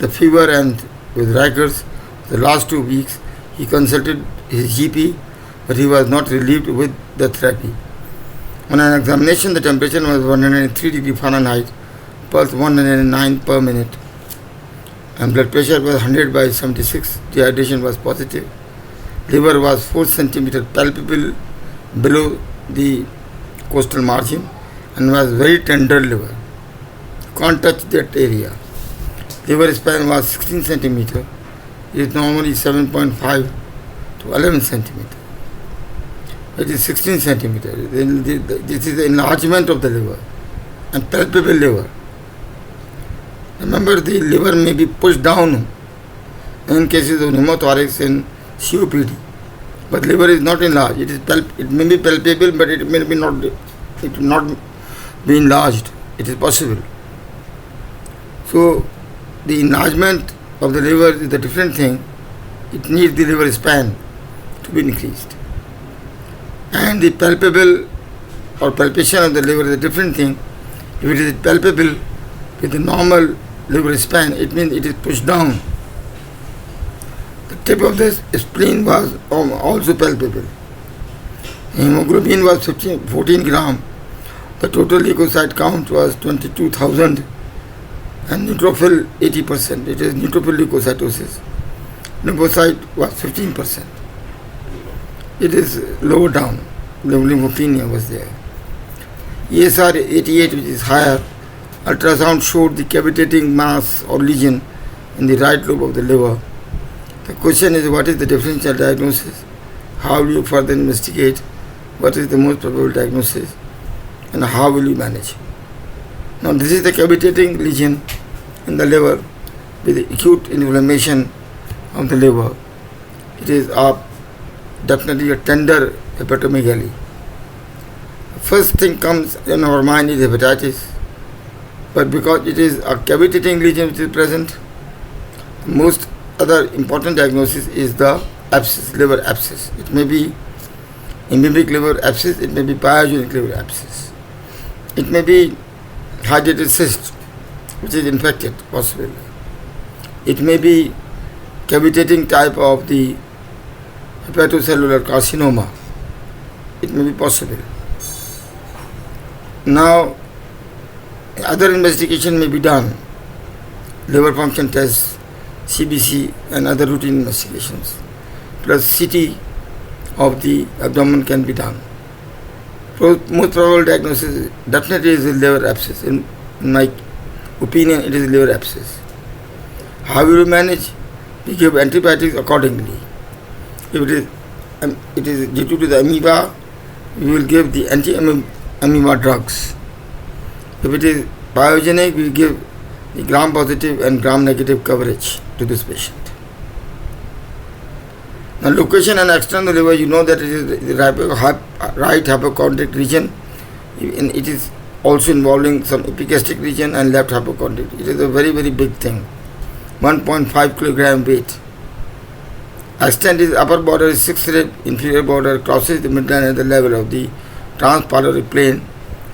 the fever and with rigors the last 2 weeks. He consulted his GP, but he was not relieved with the therapy. On an examination, the temperature was 103 degree Fahrenheit, pulse 109 per minute, and blood pressure was 100 by 76. Dehydration was positive. Liver was 4 centimeter palpable below the costal margin and was very tender liver. Can't touch that area. Liver span was 16 centimeter. It is normally 7.5 to 11 centimeter. It is 16 centimeter. This is the enlargement of the liver and palpable liver. Remember, the liver may be pushed down in cases of pneumothorax and COPD, but liver is not enlarged. It may be palpable, but it may be not. It will not be enlarged. It is possible. So, the enlargement of the liver is a different thing. It needs the liver span to be increased, and the palpable or palpation of the liver is a different thing. If it is palpable with the normal liver span, it means it is pushed down. The tip of the spleen was also palpable. Hemoglobin was 14 gram. The total leukocyte count was 22,000 and neutrophil 80%. It is neutrophil leukocytosis. Lymphocyte was 15%. It is lower down. Lymphopenia was there. ESR 88, which is higher. Ultrasound showed the cavitating mass or lesion in the right lobe of the liver. The question is, what is the differential diagnosis? How will you further investigate? What is the most probable diagnosis? And how will you manage? Now, this is the cavitating lesion in the liver with acute inflammation of the liver. It is definitely a tender hepatomegaly. The first thing comes in our mind is hepatitis, but because it is a cavitating lesion which is present, most other important diagnosis is the abscess, liver abscess. It may be ischemic liver abscess, it may be pyogenic liver abscess. It may be hydrated cyst, which is infected, possibly. It may be cavitating type of the hepatocellular carcinoma. It may be possible. Now, other investigation may be done, liver function tests, CBC and other routine investigations, plus CT of the abdomen can be done. Most probable diagnosis definitely is liver abscess. In my opinion, it is liver abscess. How will you manage? We give antibiotics accordingly. If it is due to the amoeba, we will give the anti-amoeba drugs. If it is pyogenic, we give the gram-positive and gram-negative coverage to this patient. Now, location and external liver, you know that it is the right hypochondric region, and it is also involving some epigastric region and left hypochondric. It is a very, very big thing. 1.5 kilogram weight. Extent is upper border is 6 rib, inferior border crosses the midline at the level of the transpyloric plane,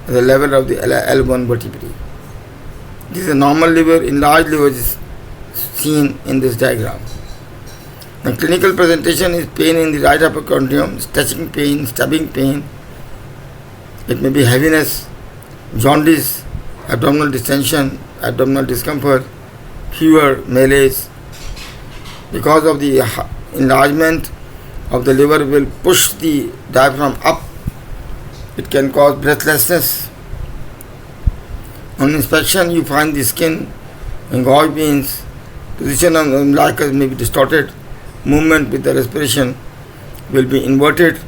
at the level of the L1 vertebrae. This is a normal liver. Enlarged liver is seen in this diagram. The clinical presentation is pain in the right hypochondrium, stretching pain, stabbing pain. It may be heaviness, jaundice, abdominal distension, abdominal discomfort, fever, malaise. Because of the enlargement of the liver will push the diaphragm up. It can cause breathlessness. On inspection, you find the skin engorged veins, position of the umbilicus may be distorted, movement with the respiration will be inverted.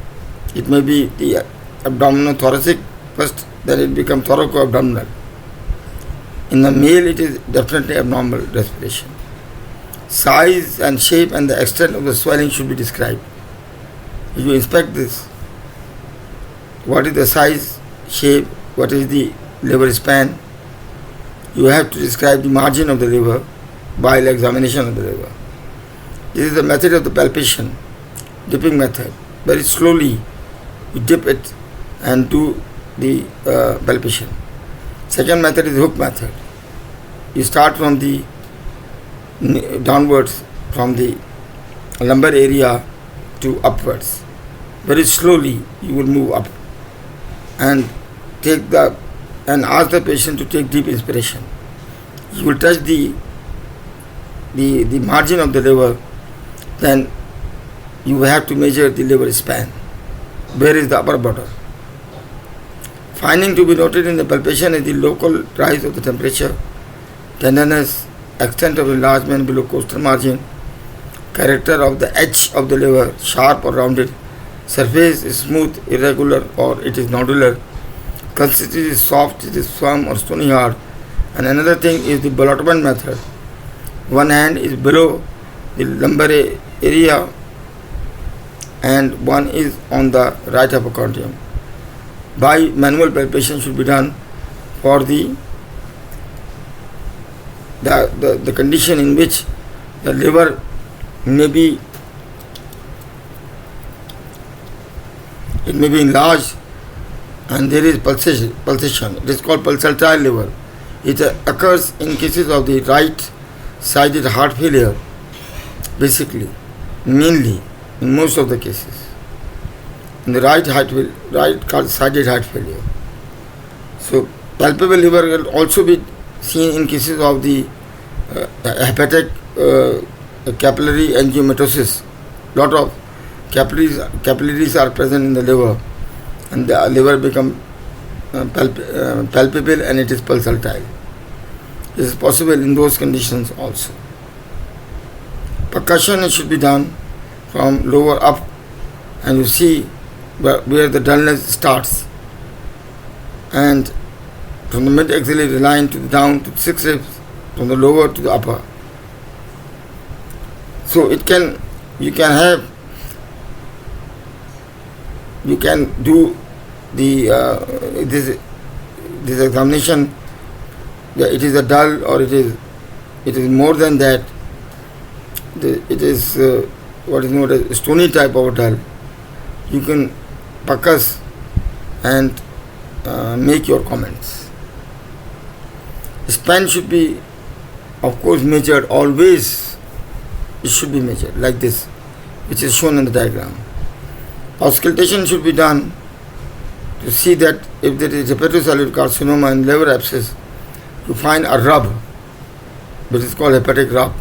It may be the abdominothoracic first, then it becomes thoraco-abdominal. In the male, it is definitely abnormal respiration. Size and shape and the extent of the swelling should be described. If you inspect this, what is the size, shape, what is the liver span, you have to describe the margin of the liver by examination of the liver. This is the method of the palpation, dipping method. Very slowly you dip it and do the palpation. Second method is hook method. You start from the downwards from the lumbar area to upwards. Very slowly you will move up and ask the patient to take deep inspiration. You will touch the margin of the liver, then you have to measure the liver span. Where is the upper border? Finding to be noted in the palpation is the local rise of the temperature, tenderness, extent of enlargement below costal margin, character of the edge of the liver, sharp or rounded, surface is smooth, irregular, or it is nodular, consistency is soft, it is firm or stony hard. And another thing is the ballotment method. One hand is below the lumbar area and one is on the right hypochondrium. Manual palpation should be done for the condition in which the liver may be enlarged and there is pulsation. It is called pulsatile liver. It occurs in cases of the right-sided heart failure, basically, mainly in most of the cases. In the right-sided heart failure. So palpable liver will also be seen in cases of the hepatic capillary angiomatosis. Lot of capillaries are present in the liver, and the liver become palpable and it is pulsatile. This is possible in those conditions also. Percussion should be done from lower up, and you see where the dullness starts, and from the mid axillary line to down to 6 ribs, from the lower to the upper. So you can do the this examination. It is a dull or it is more than that. It is what is known as stony type of dull. You can percuss and make your comments. Span should be, of course, measured always. It should be measured like this, which is shown in the diagram. Auscultation should be done to see that if there is hepatocellular carcinoma and liver abscess, you find a rub, which is called hepatic rub.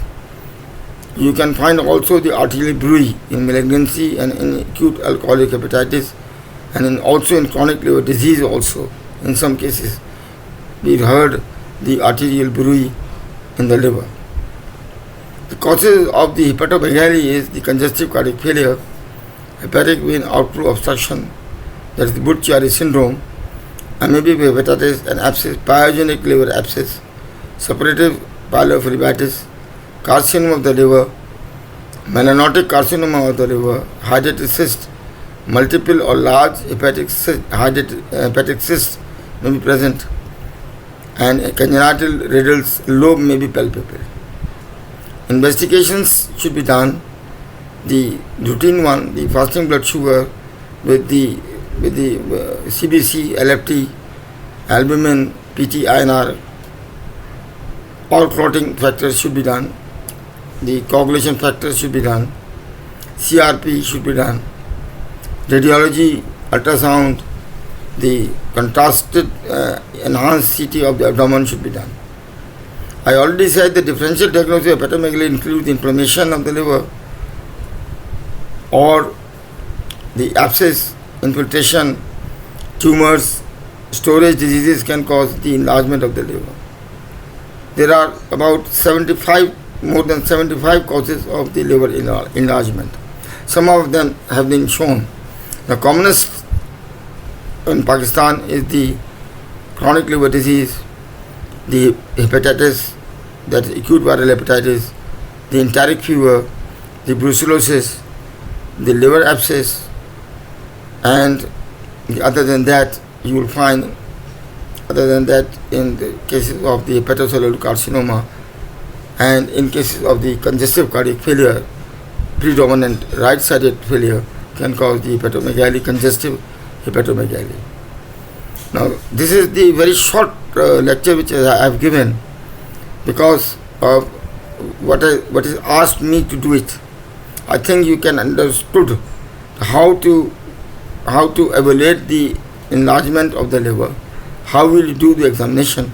You can find also the arterial bruit in malignancy and in acute alcoholic hepatitis, and also in chronic liver disease also. In some cases, we heard the arterial bruit in the liver. The causes of the hepatomegaly is the congestive cardiac failure, hepatic vein outflow obstruction, that is the Budd-Chiari syndrome, amoebic hepatitis and abscess, pyogenic liver abscess, suppurative pyelophlebitis, carcinoma of the liver, melanotic carcinoma of the liver, hydatid cyst, multiple or large hepatic cysts may be present, and congenital radial lobe may be palpable. Investigations should be done. The routine one, the fasting blood sugar with the CBC, LFT, albumin, PT, INR, all clotting factors should be done. The coagulation factors should be done. CRP should be done. Radiology, ultrasound, the contrasted enhanced CT of the abdomen should be done. I already said the differential diagnosis of hepatomegaly includes inflammation of the liver or the abscess, infiltration, tumors, storage diseases can cause the enlargement of the liver. There are about more than 75 causes of the liver enlargement. Some of them have been shown. The commonest in Pakistan is the chronic liver disease, the hepatitis, that is acute viral hepatitis, the enteric fever, the brucellosis, the liver abscess, and other than that, you will find, in the cases of the hepatocellular carcinoma and in cases of the congestive cardiac failure, predominant right-sided failure can cause the hepatomegaly, congestive hepatomegaly. Now, this is the very short lecture which I have given because of what is asked me to do it. I think you can understood how to evaluate the enlargement of the liver, how will you do the examination,